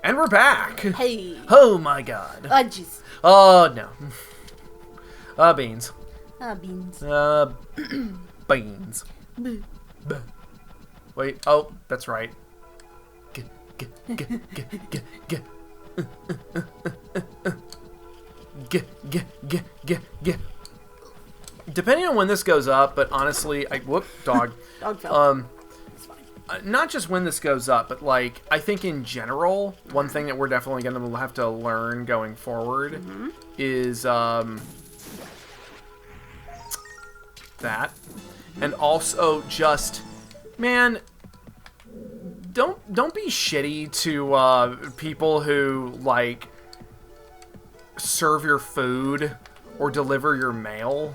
And we're back. Hey. Oh my god. Jeez. Oh no. Beans. Beans. Beans. Wait. Oh, that's right. Depending on when this goes up, but honestly, whoop, dog. Dog fell. It's fine. Not just when this goes up, but like I think in general, one thing that we're definitely going to have to learn going forward is that, and also just, man, don't be shitty to people who like serve your food or deliver your mail.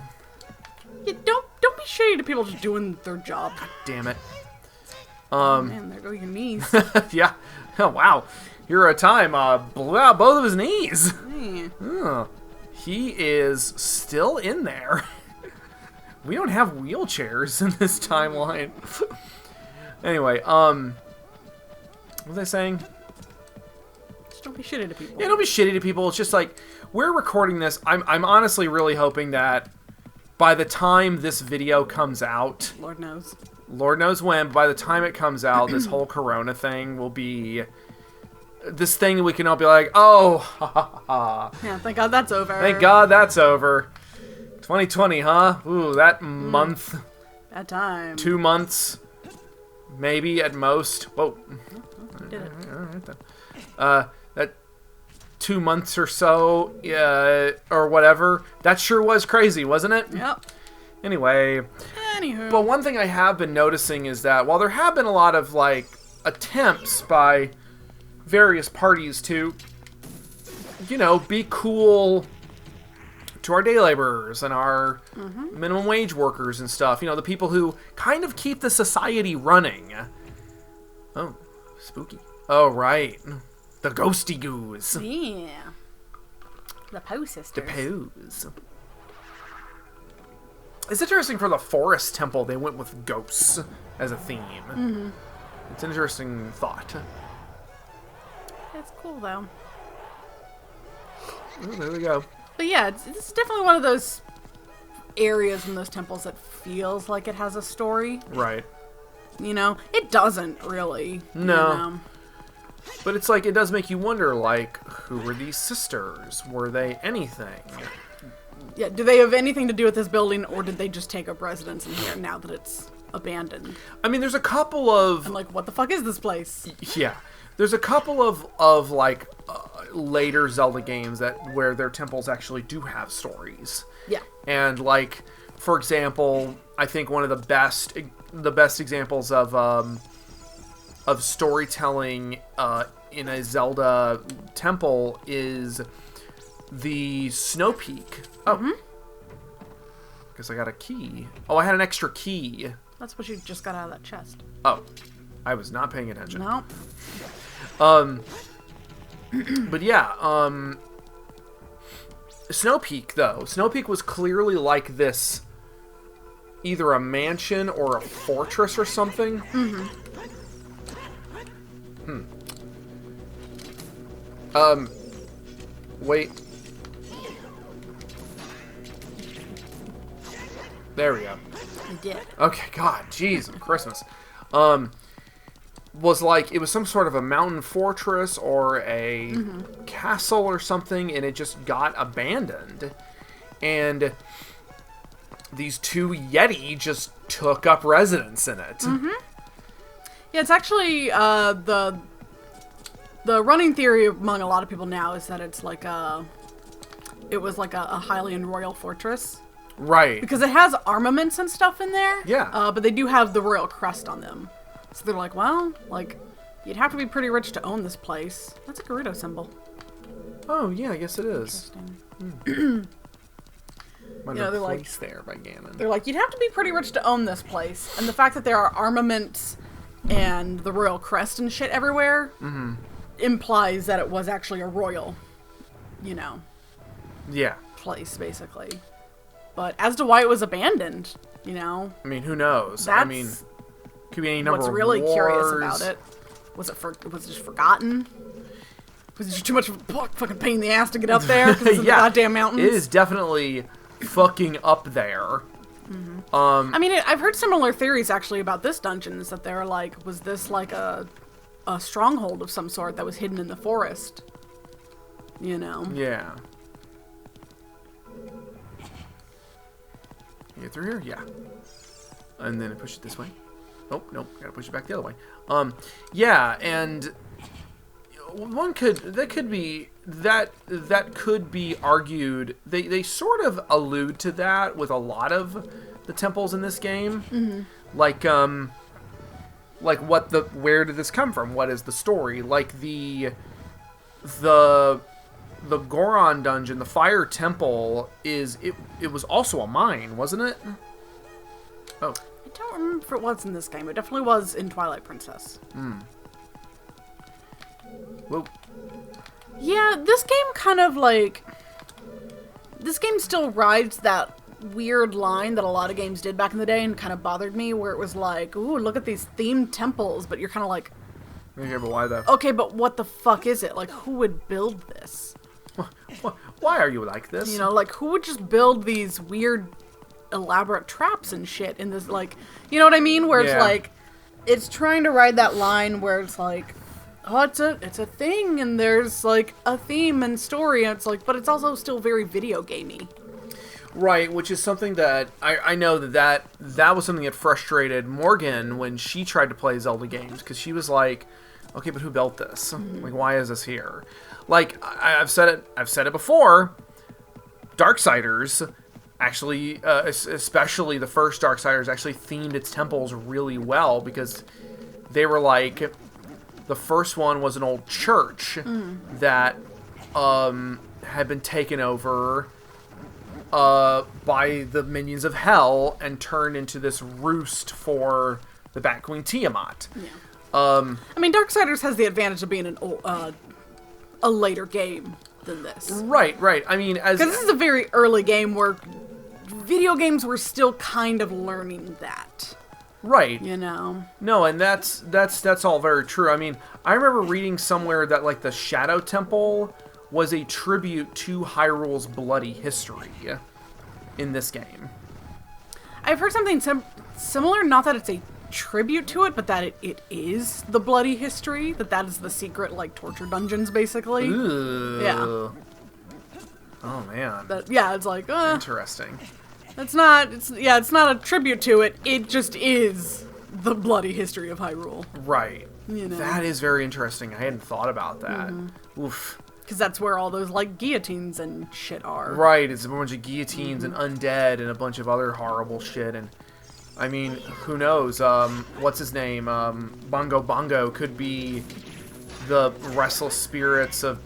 Yeah, don't be shitty to people just doing their job. Damn it. Man, there go your knees. Yeah. Oh, wow. Here at a time, blew out both of his knees. Man. Oh, he is still in there. We don't have wheelchairs in this timeline. Anyway, what was I saying? Just don't be shitty to people. Yeah, don't be shitty to people. It's just like, we're recording this. I'm honestly really hoping that by the time this video comes out, Lord knows when, but by the time it comes out, this whole Corona thing will be this thing that we can all be like, oh, ha, ha, ha. Yeah, thank God that's over. Thank God that's over. 2020, huh? Ooh, that month. That time. 2 months. Maybe at most. Whoa. Did it. All right then. That 2 months or so, or whatever. That sure was crazy, wasn't it? Yep. Anyway. Anywho. But one thing I have been noticing is that while there have been a lot of, like, attempts by various parties to, you know, be cool to our day laborers and our minimum wage workers and stuff, you know, the people who kind of keep the society running. Oh, spooky. Oh, right. The ghosty goos. Yeah. The Poe sisters. The Poes. It's interesting for the forest temple, they went with ghosts as a theme. It's an interesting thought. It's cool, though. Oh, there we go. But yeah, it's definitely one of those areas in those temples that feels like it has a story. Right. You know? It doesn't, really. No. You know? But it's like, it does make you wonder, like, who were these sisters? Were they anything? Yeah, do they have anything to do with this building, or did they just take up residence in here now that it's abandoned? I mean, there's a couple of... I'm like, what the fuck is this place? Yeah. There's a couple of like, later Zelda games where their temples actually do have stories. Yeah. And, like, for example, I think one of the best examples of storytelling in a Zelda temple is the Snow Peak. Oh. Guess I got a key. Oh, I had an extra key. That's what you just got out of that chest. Oh. I was not paying attention. No. But yeah, Snow Peak, though. Snow Peak was clearly like this, either a mansion or a fortress or something. Wait. There we go. You did. Okay, God, jeez, Christmas. Was like, it was some sort of a mountain fortress or a castle or something, and it just got abandoned. And these two Yeti just took up residence in it. Yeah, it's actually, the running theory among a lot of people now is that it's like it was like a Hylian royal fortress. Right. Because it has armaments and stuff in there. Yeah. But they do have the royal crest on them. So they're like, well, like, you'd have to be pretty rich to own this place. That's a Gerudo symbol. Oh, yeah, I guess it is. Interesting. Might Yeah, have they're like- place there by Ganon. They're like, you'd have to be pretty rich to own this place. And the fact that there are armaments and the royal crest and shit everywhere implies that it was actually a royal, you know, Yeah. place, basically. But as to why it was abandoned, you know, I mean, who knows? that's I mean, could be any number what's of really curious wars. about it. Was it just forgotten? Was it too much of a fucking pain in the ass to get up there? 'Cause it's in the goddamn mountains? It is definitely fucking up there. I mean, I've heard similar theories actually about this dungeon. Is that they're like, was this like a stronghold of some sort that was hidden in the forest? You know? Yeah. You get through here? Yeah. And then I push it this way. Oh, nope. Gotta push it back the other way. Yeah, and that could be argued. They sort of allude to that with a lot of the temples in this game. Like where did this come from? What is the story? Like the Goron dungeon, the fire temple it was also a mine, wasn't it? Oh. I don't remember if it was in this game. It definitely was in Twilight Princess. Whoa. Yeah, this game kind of like... This game still rides that weird line that a lot of games did back in the day and kind of bothered me, where it was like, ooh, look at these themed temples, but you're kind of like... Okay, but why though? Okay, but what the fuck is it? Like, who would build this? Why are you like this? You know, like, who would just build these weird, elaborate traps and shit in this, like... You know what I mean? Where it's like... It's trying to ride that line where it's like... Oh, it's a thing, and there's, like, a theme and story, and it's like... But it's also still very video gamey. Right, which is something that I know that was something that frustrated Morgan when she tried to play Zelda games, because she was like, okay, but who built this? Like, why is this here? Like, I've said it before. Darksiders actually, especially the first Darksiders, actually themed its temples really well, because they were like, the first one was an old church that had been taken over by the minions of hell and turned into this roost for the Bat Queen Tiamat. Yeah. I mean, Darksiders has the advantage of being a later game than this. Right. I mean, because this is a very early game where video games were still kind of learning that. Right. You know. No, and that's all very true. I mean, I remember reading somewhere that like the Shadow Temple was a tribute to Hyrule's bloody history in this game. I've heard something similar, not that it's a tribute to it, but that it is the bloody history, that is the secret, like, torture dungeons, basically. Ooh. Yeah. Oh, man. It's like, interesting. It's not a tribute to it, it just is the bloody history of Hyrule. Right. You know? That is very interesting. I hadn't thought about that. Oof. Because that's where all those, like, guillotines and shit are. Right, it's a bunch of guillotines and undead and a bunch of other horrible shit. And, I mean, who knows? What's his name? Bongo could be the restless spirits of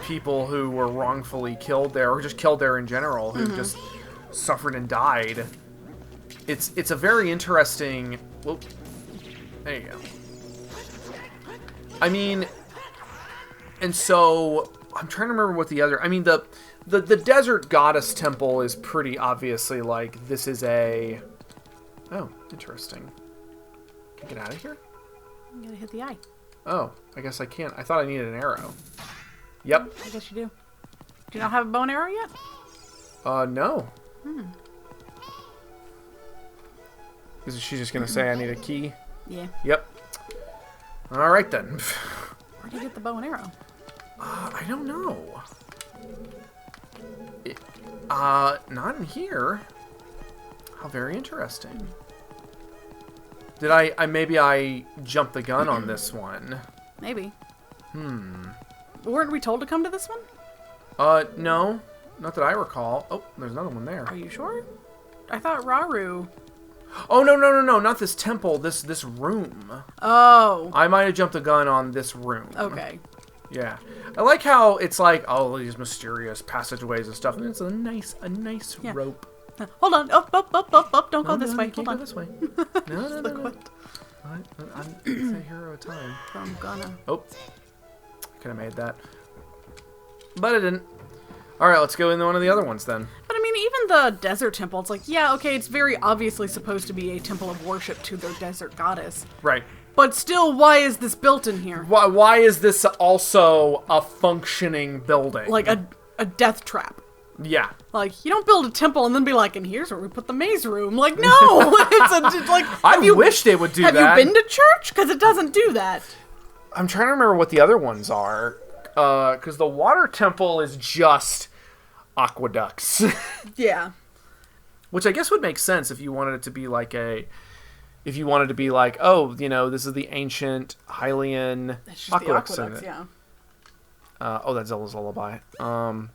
people who were wrongfully killed there, or just killed there in general, who just suffered and died. It's a very interesting... Whoop. There you go. I mean... And so, I'm trying to remember what the other... I mean, the Desert Goddess Temple is pretty obviously like, this is a... Oh, interesting. Can I get out of here? You gotta hit the eye. Oh, I guess I can't. I thought I needed an arrow. Yep. I guess you do. Do you not have a bow and arrow yet? No. Is she just gonna say I need a key? Yeah. Yep. Alright then. Where do you get the bow and arrow? I don't know. Not in here. How very interesting. Did maybe I jumped the gun on this one. Maybe. Weren't we told to come to this one? No. Not that I recall. Oh, there's another one there. Are you sure? I thought Raru... Oh, no, not this temple, this room. Oh. I might have jumped the gun on this room. Okay. Yeah. I like how it's like, oh, these mysterious passageways and stuff, and it's a nice rope. Hold on. Up. Don't go this way. Hold on. This way. No. What? It's a hero of time. I'm gonna... Oh. Could have made that. But I didn't. Alright, let's go into one of the other ones then. But I mean, even the desert temple, it's like, yeah, okay, it's very obviously supposed to be a temple of worship to their desert goddess. Right. But still, why is this built in here? Why is this also a functioning building? Like a death trap. Yeah. Like, you don't build a temple and then be like, and here's where we put the maze room. Like, no! It's like... I wish they would do that. Have you been to church? Because it doesn't do that. I'm trying to remember what the other ones are. Because the water temple is just aqueducts. Yeah. Which I guess would make sense if you wanted it to be like if you wanted to be like, oh, you know, this is the ancient Hylian aqueducts. Yeah. Oh, that's Zelda's Lullaby. YLR.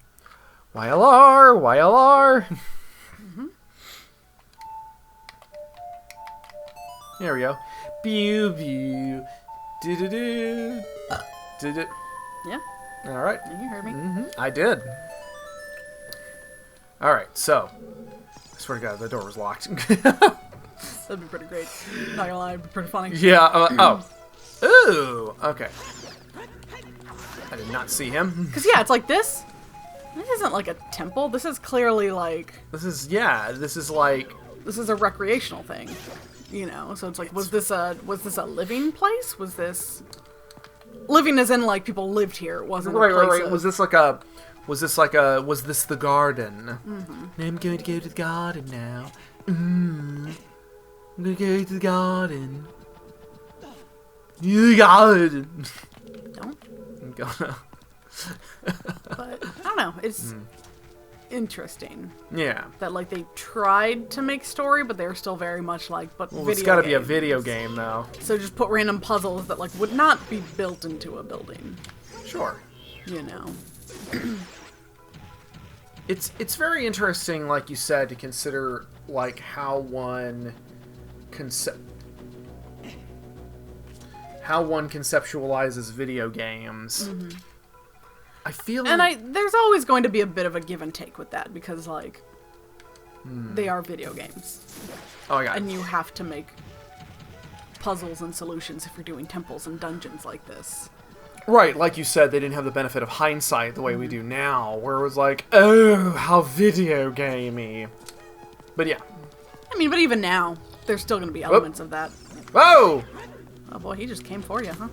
Mm-hmm. There we go. Pew pew. Do. Yeah. All right. You heard me. Mm-hmm. I did. All right. So, I swear to God, the door was locked. That'd be pretty great. Not gonna lie, it'd be pretty funny. Yeah. Ooh. Okay. I did not see him. Because yeah, it's like this. This isn't like a temple. This is clearly like... This is like... This is a recreational thing, you know? So it's like, was this a living place? Was this... Living as in, like, people lived here. It wasn't a place Right. Was this the garden? Mm-hmm. I'm going to go to the garden now. I'm going to go to the garden. The garden. Don't. I'm gonna... But I don't know. It's interesting. Yeah. That like they tried to make story, but they were still very much like. But well, it's got to be a video game though. So just put random puzzles that like would not be built into a building. Sure. You know. It's very interesting, like you said, to consider like how one conceptualizes video games. Mm-hmm. I feel like... And there's always going to be a bit of a give and take with that, because, like, they are video games. Oh, yeah. And you have to make puzzles and solutions if you're doing temples and dungeons like this. Right, like you said, they didn't have the benefit of hindsight the way we do now, where it was like, oh, how video gamey. But yeah. I mean, but even now, there's still going to be elements of that. Whoa! Oh boy, he just came for you, huh?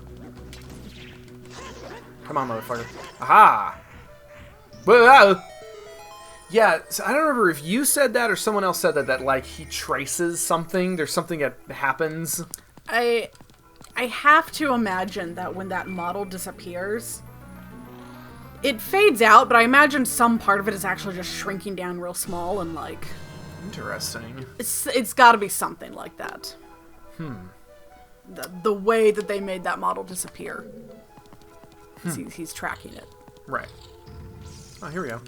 Come on, motherfucker. Aha! Whoa! Yeah, so I don't remember if you said that or someone else said that like, he traces something. There's something that happens. I have to imagine that when that model disappears, it fades out, but I imagine some part of it is actually just shrinking down real small and, like... Interesting. It's gotta be something like that. The way that they made that model disappear. He's tracking it. Right. Oh, here we go.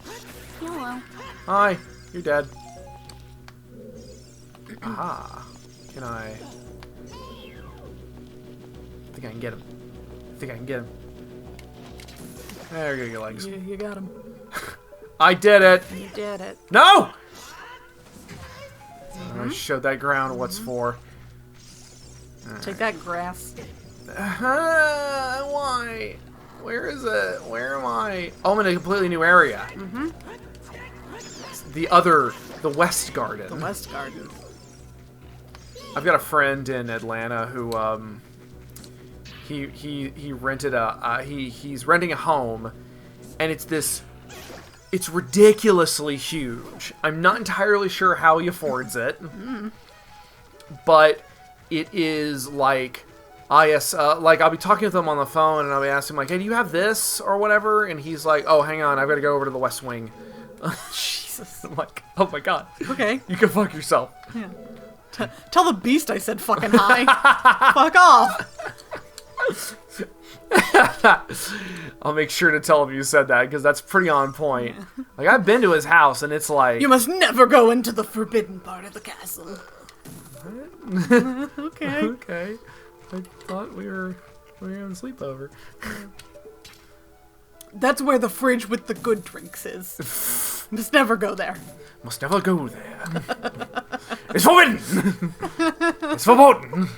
Hello. Hi. You're dead. Aha. Can I... I think I can get him. There you go, your legs. You got him. I did it! You did it. No! I showed that ground what's for. Take that, grass. Why? Where is it? Where am I? Oh, I'm in a completely new area. The West Garden. The West Garden. I've got a friend in Atlanta who, he rented he's renting a home, and it's ridiculously huge. I'm not entirely sure how he affords it, but it is like, like I'll be talking with him on the phone and I'll be asking him like, hey, do you have this or whatever? And he's like, oh, hang on, I've got to go over to the West Wing. Jesus. I'm like, oh my God. Okay. You can fuck yourself. Yeah. Tell the beast I said fucking hi. Fuck off. I'll make sure to tell him you said that, because that's pretty on point. Yeah. Like, I've been to his house, and it's like... You must never go into the forbidden part of the castle. Okay. Okay. I thought we were on sleepover. That's where the fridge with the good drinks is. Must never go there. Must never go there. It's forbidden! It's verboten!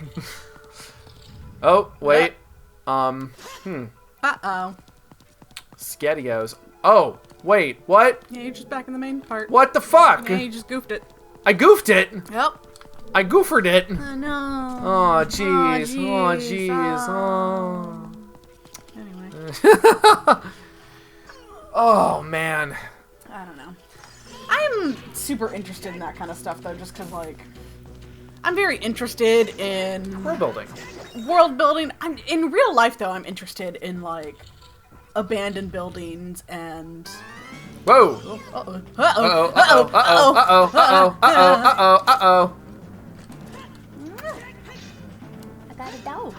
Oh, wait. Uh-oh. Skettios. Oh, wait, what? Yeah, you're just back in the main part. What the fuck? Yeah, you just goofed it. I goofed it? Yep. I goofered it. I know. Oh, jeez. Oh, jeez. Oh. Anyway. Oh, man. I don't know. I'm super interested in that kind of stuff, though, just because, like, I'm very interested in... World building. World building. In real life, though, I'm interested in, like, abandoned buildings and... Whoa. Uh-oh. Uh-oh. Uh-oh. Uh-oh. Uh-oh. Uh-oh. Uh-oh. I got a dog.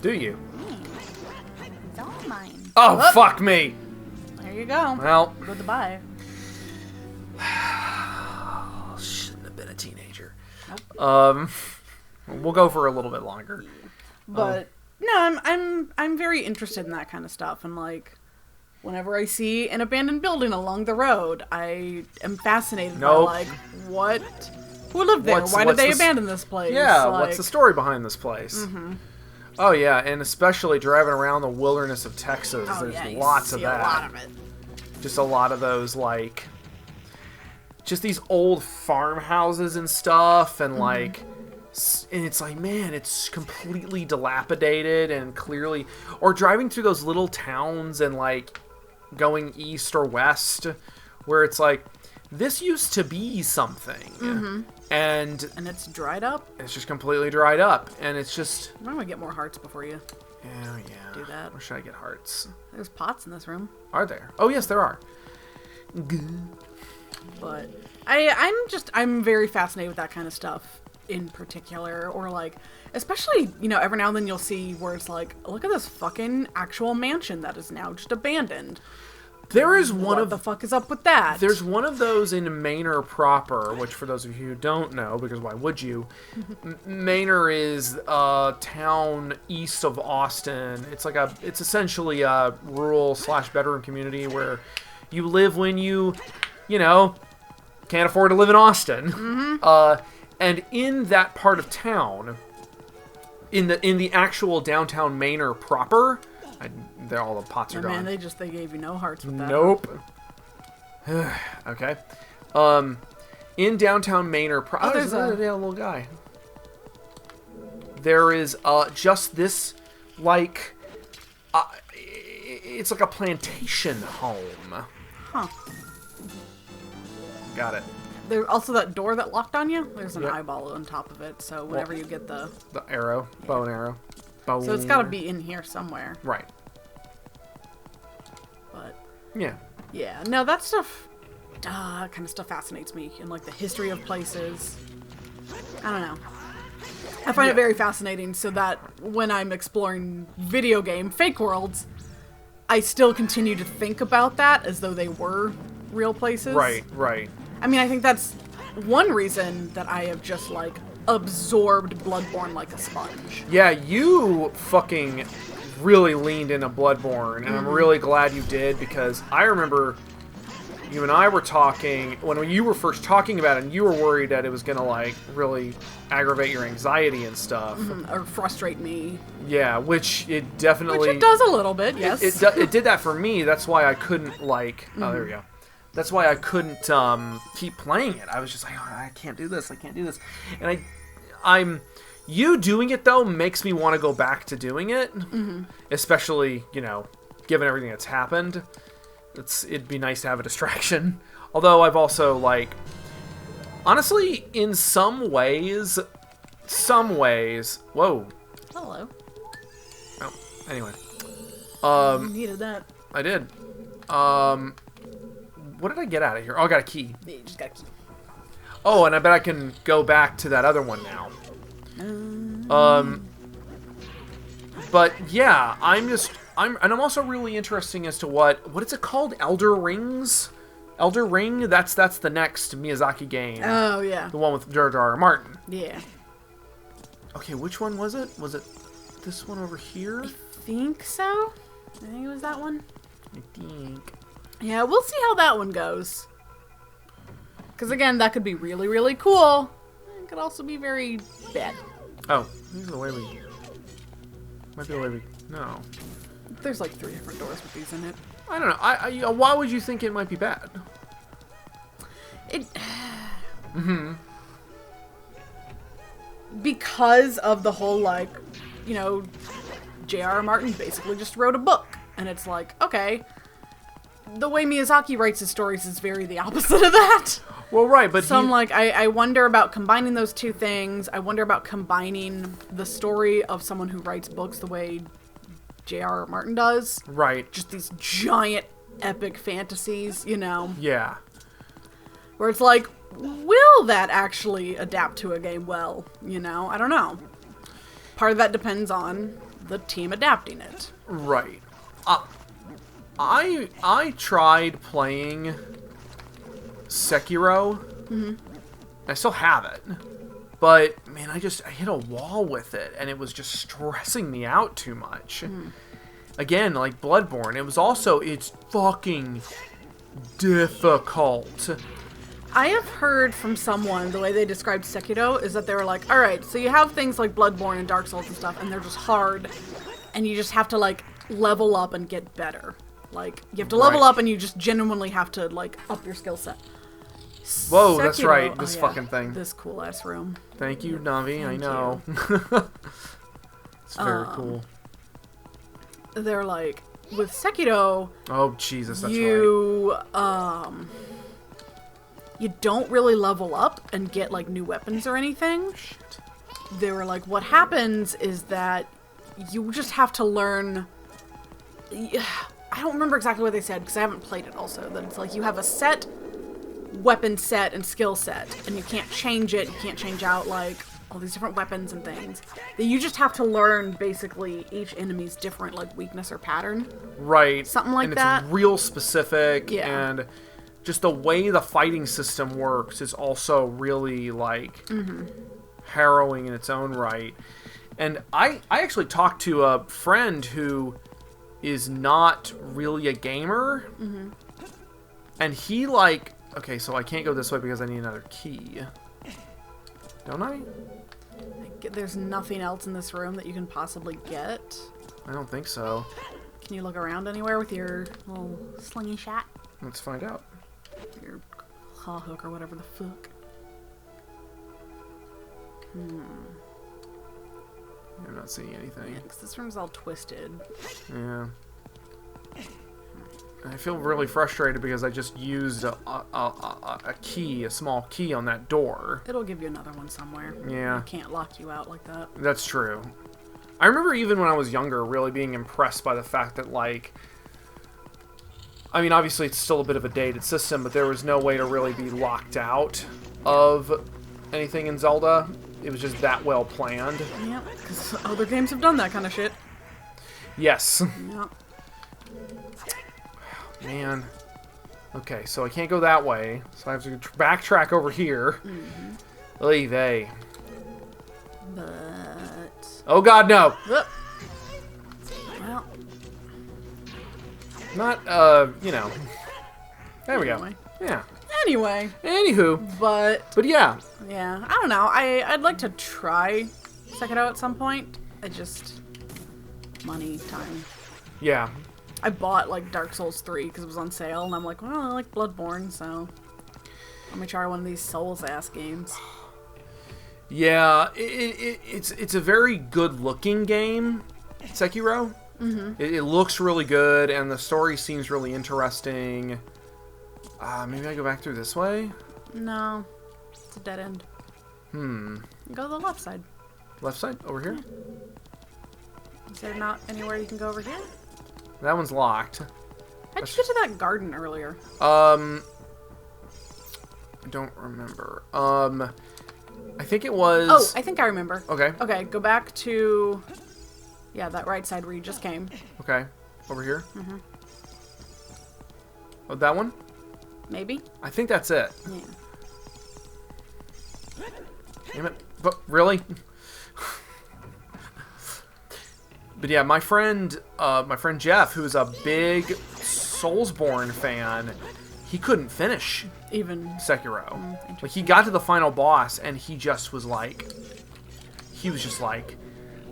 Do you? It's all mine. Oh, fuck me. There you go. Well. Goodbye. Shouldn't have been a teenager. Nope. We'll go for a little bit longer. But no, I'm very interested in that kind of stuff, and like whenever I see an abandoned building along the road, I am fascinated by like what, who lived there? Why did they abandon this place? Yeah, like, what's the story behind this place? Mm-hmm. Oh yeah, and especially driving around the wilderness of Texas, there's lots of that. A lot of it. Just a lot of those like, just these old farmhouses and stuff, and like. And it's like, man, it's completely dilapidated and clearly... Or driving through those little towns and, like, going east or west, where it's like, this used to be something. Mm-hmm. And it's dried up? It's just completely dried up. And it's just... I'm going to get more hearts before you do that. Where should I get hearts? There's pots in this room. Are there? Oh, yes, there are. But I'm very fascinated with that kind of stuff. In particular, or like, especially, you know, every now and then you'll see where it's like, look at this fucking actual mansion that is now just abandoned. There is one what the fuck is up with that? There's one of those in Manor proper, which for those of you who don't know, because why would you? Manor is a town east of Austin. It's essentially a rural / bedroom community where you live when you know, can't afford to live in Austin. Mm-hmm. And in that part of town, in the actual downtown Manor proper, all the pots are gone. Man, they gave you no hearts with that. Nope. Okay. In downtown Manor proper, there's a little guy. There is just this like, it's like a plantation home. Huh. Got it. There's also that door that locked on you. There's an eyeball on top of it, so whenever you get the arrow, bow and arrow. So it's got to be in here somewhere. Right. But yeah. No, that stuff, kind of stuff fascinates me, and like the history of places. I don't know. I find it very fascinating, so that when I'm exploring video game fake worlds, I still continue to think about that as though they were real places. Right. I mean, I think that's one reason that I have just, like, absorbed Bloodborne like a sponge. Yeah, you fucking really leaned into Bloodborne, and I'm really glad you did, because I remember you and I were talking, when you were first talking about it, and you were worried that it was going to, like, really aggravate your anxiety and stuff. Or frustrate me. Yeah, which it definitely... Which it does a little bit, yes. It did that for me. That's why I couldn't, like... Oh, there we go. That's why I couldn't keep playing it. I was just like, oh, I can't do this. And I'm you doing it though makes me want to go back to doing it, especially given everything that's happened. It'd be nice to have a distraction. Although I've also honestly, in some ways. Whoa. Hello. Oh, anyway. You needed that. I did. What did I get out of here? Oh, I got a key. Yeah, you just got a key. Oh, and I bet I can go back to that other one now. But yeah, I'm also really interested as to what is it called? Elder Rings? Elder Ring? That's the next Miyazaki game. Oh yeah. The one with George R.R. Martin. Yeah. Okay, which one was it? Was it this one over here? I think so. I think it was that one. I think. Yeah, we'll see how that one goes. Because again, that could be really, really cool. It could also be very bad. Oh, this is the way we... Might be the way we... No. There's like 3 different doors with these in it. I don't know. Why would you think it might be bad? because of the whole, like, you know, J.R.R. Martin basically just wrote a book. And it's like, okay, the way Miyazaki writes his stories is very the opposite of that. Well, right, but so I'm like, I wonder about combining those two things. I wonder about combining the story of someone who writes books the way J.R.R. Martin does. Right. Just these giant, epic fantasies, you know? Yeah. Where it's like, will that actually adapt to a game well? You know? I don't know. Part of that depends on the team adapting it. Right. I tried playing Sekiro. Mm-hmm. I still have it. But, man, I hit a wall with it, and it was just stressing me out too much. Mm. Again, like Bloodborne, it's fucking difficult. I have heard from someone, the way they described Sekiro is that they were like, alright, so you have things like Bloodborne and Dark Souls and stuff, and they're just hard, and you just have to, like, level up and get better. Like, you have to level up, and you just genuinely have to, like, up your skill set. Whoa, Sekiro, that's right, this fucking thing. This cool-ass room. Thank you, Navi, I know. It's very cool. They're like, with Sekiro... Oh, Jesus, that's right. You don't really level up and get, like, new weapons or anything. Shit. They were like, what happens is that you just have to learn... I don't remember exactly what they said, because I haven't played it also. That it's like, you have a set weapon set and skill set, and you can't change it. You can't change out, like, all these different weapons and things. That you just have to learn, basically, each enemy's different, like, weakness or pattern. Right. Something like and that. It's real specific, yeah. And just the way the fighting system works is also really, like, harrowing in its own right. And I actually talked to a friend who is not really a gamer, and he, like... Okay, so I can't go this way because I need another key. Don't I? There's nothing else in this room that you can possibly get. I don't think so. Can you look around anywhere with your little slingy shot? Let's find out. Your claw hook or whatever the fuck. I'm not seeing anything. Yeah, 'cause this room's all twisted. Yeah. I feel really frustrated because I just used a key, a small key on that door. It'll give you another one somewhere. Yeah. It can't lock you out like that. That's true. I remember even when I was younger really being impressed by the fact that, like... I mean, obviously it's still a bit of a dated system, but there was no way to really be locked out of anything in Zelda. It was just that well planned. Yep, because other games have done that kind of shit. Yes. Yep. Man. Okay, so I can't go that way, so I have to backtrack over here. Leave A. But... Oh god, no! Well... Not, you know. There we anyway. go. Yeah. Anyway. Anywho. But yeah. Yeah, I don't know. I'd like to try Sekiro at some point. I just... Money, time. Yeah. I bought, like, Dark Souls 3 because it was on sale, and I'm like, well, I like Bloodborne, so... Let me try one of these Souls-ass games. Yeah, it's a very good-looking game, Sekiro. It looks really good, and the story seems really interesting. Maybe I go back through this way? No. It's a dead end. Go to the left side. Left side? Over here? Is there not anywhere you can go over here? That one's locked. How'd you get to that garden earlier? I don't remember. I think it was... Oh, I think I remember. Okay. Okay, go back to... Yeah, that right side where you just came. Okay. Over here? Oh, that one? Maybe? I think that's it. Yeah. Damn it. But, really? But yeah, my friend Jeff, who's a big Soulsborne fan, he couldn't finish Even Sekiro. Like, he got to the final boss, and he just was like... He was just like...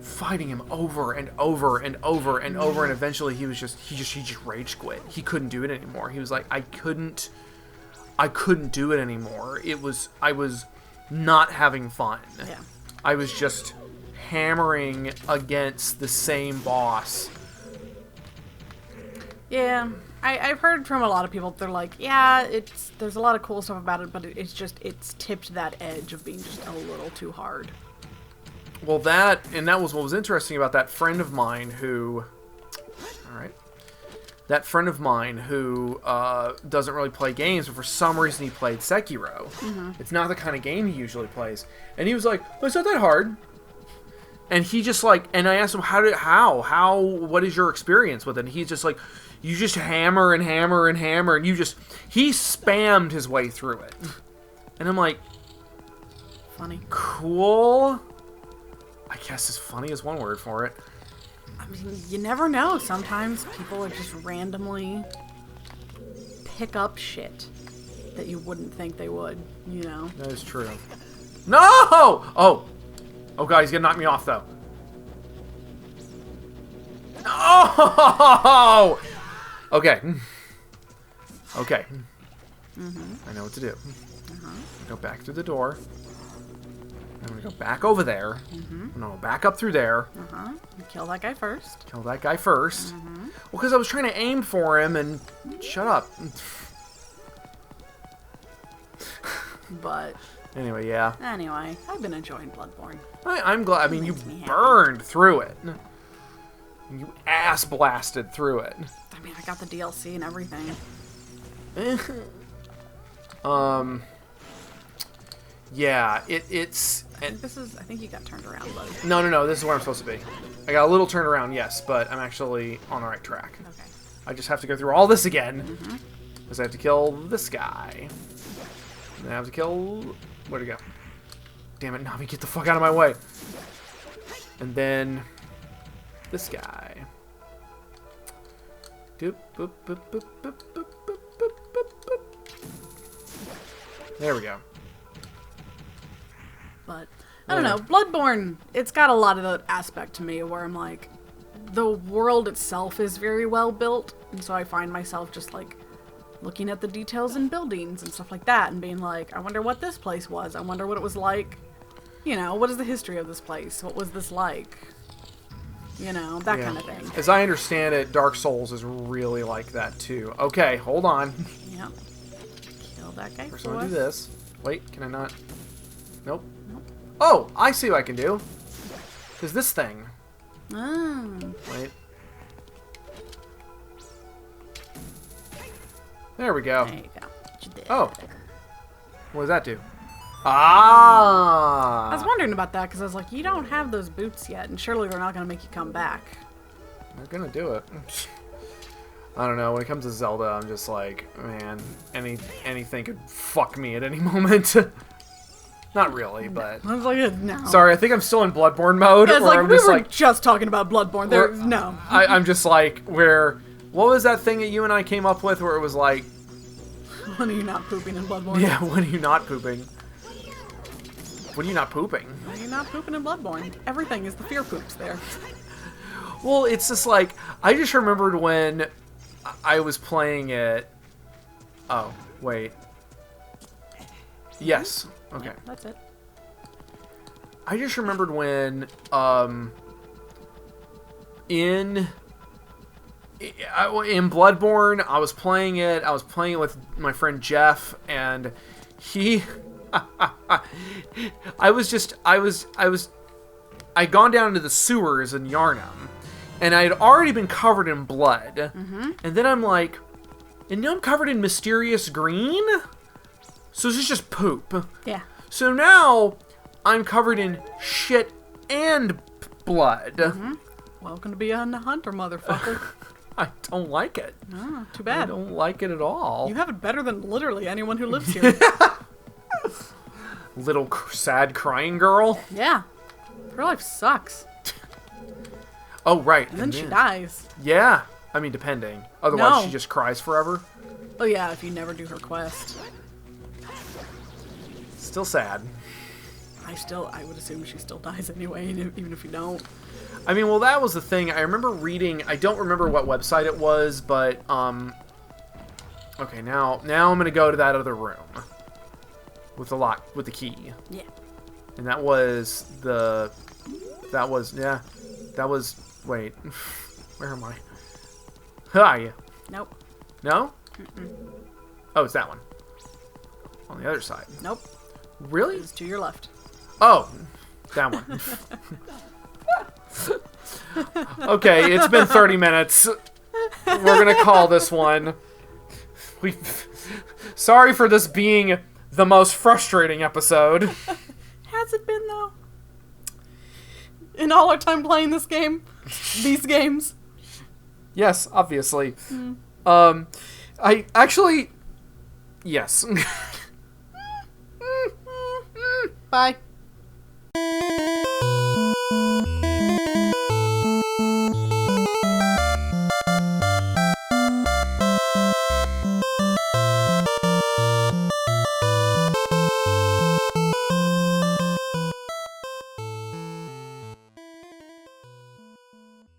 fighting him over and over and over and over, and eventually he just rage quit. He couldn't do it anymore. He was like, I couldn't do it anymore. I was not having fun. Yeah. I was just hammering against the same boss. Yeah, I've heard from a lot of people. They're like, yeah, there's a lot of cool stuff about it, but it's tipped that edge of being just a little too hard. Well, that was what was interesting about that friend of mine who, all right, that friend of mine who doesn't really play games, but for some reason he played Sekiro. Mm-hmm. It's not the kind of game he usually plays, and he was like, "Oh, it's not that hard." And he just like, and I asked him, how, what is your experience with it? And he's just like, you just hammer and hammer and hammer, and he spammed his way through it. And I'm like, funny. Cool. I guess as funny is one word for it. I mean, you never know. Sometimes people are just randomly pick up shit that you wouldn't think they would, you know? That is true. No! Oh! Oh god, he's gonna knock me off, though. No! Okay. Okay. I know what to do. Go back through the door. I'm gonna go back over there. I'm gonna go back up through there. Kill that guy first. Kill that guy first. Well, because I was trying to aim for him and... Shut up. But... Anyway, yeah. Anyway, I've been enjoying Bloodborne. I'm glad. I mean, you burned through it. You ass blasted through it. I mean, I got the DLC and everything. Yeah, it's... I think you got turned around, buddy. No, this is where I'm supposed to be. I got a little turnaround, yes, but I'm actually on the right track. Okay. I just have to go through all this again. Because I have to kill this guy. And I have to kill... Where'd he go? Damn it, Navi, get the fuck out of my way. And then... This guy. Doop, boop, boop, boop, boop, boop, boop, boop, boop, boop. There we go. But, I don't know, Bloodborne, it's got a lot of that aspect to me where I'm like, the world itself is very well built, and so I find myself just like, looking at the details in buildings and stuff like that, and being like, I wonder what this place was, I wonder what it was like, you know, what is the history of this place, what was this like, you know, that kind of thing. As I understand it, Dark Souls is really like that too. Okay, hold on. Yep. Kill that guy First I'm gonna do this. Wait, can I not? Nope. Oh, I see what I can do. Because this thing. Oh. Wait. There we go. There you go. You did. Oh. What does that do? Ah! I was wondering about that because I was like, you don't have those boots yet, and surely they're not going to make you come back. They're gonna do it. I don't know. When it comes to Zelda, I'm just like, man, anything could fuck me at any moment. Not really, but... I was like, no. Sorry, I think I'm still in Bloodborne mode. Yeah, it's like, I'm we just were like, just talking about Bloodborne. There's no. I'm just like, where... What was that thing that you and I came up with where it was like... When are you not pooping in Bloodborne? Yeah, when are you not pooping? When are you not pooping? When are you not pooping in Bloodborne? Everything is the fear poops there. Well, it's just like... I just remembered when I was playing it... Oh, wait. Yes. Okay. Yeah, that's it. I just remembered when, in Bloodborne, I was playing it with my friend Jeff, and he, I'd gone down into the sewers in Yarnum, and I had already been covered in blood, and then I'm like, and now I'm covered in mysterious green? So this is just poop. Yeah. So now I'm covered in shit and blood. Welcome to be a hunter, motherfucker. I don't like it. Oh, too bad. I don't like it at all. You have it better than literally anyone who lives here. Little sad crying girl. Yeah. Her life sucks. Oh, right. And then she dies. Yeah. I mean, depending. Otherwise, No. she just cries forever. Oh, yeah, if you never do her quest. Still sad. I would assume she still dies anyway, even if you don't. I mean, well, that was the thing. I remember reading, I don't remember what website it was, but, okay, now I'm going to go to that other room. With the lock, with the key. Yeah. And that was the... That was... Yeah. That was... Wait. Where am I? Hi. Nope. No? Oh, it's that one. On the other side. Nope. Really? It's to your left. Oh. That one. Okay, it's been 30 minutes. We're going to call this one. Sorry for this being the most frustrating episode. Has it been, though? In all our time playing this game? These games? Yes, obviously. I actually... Yes. Bye.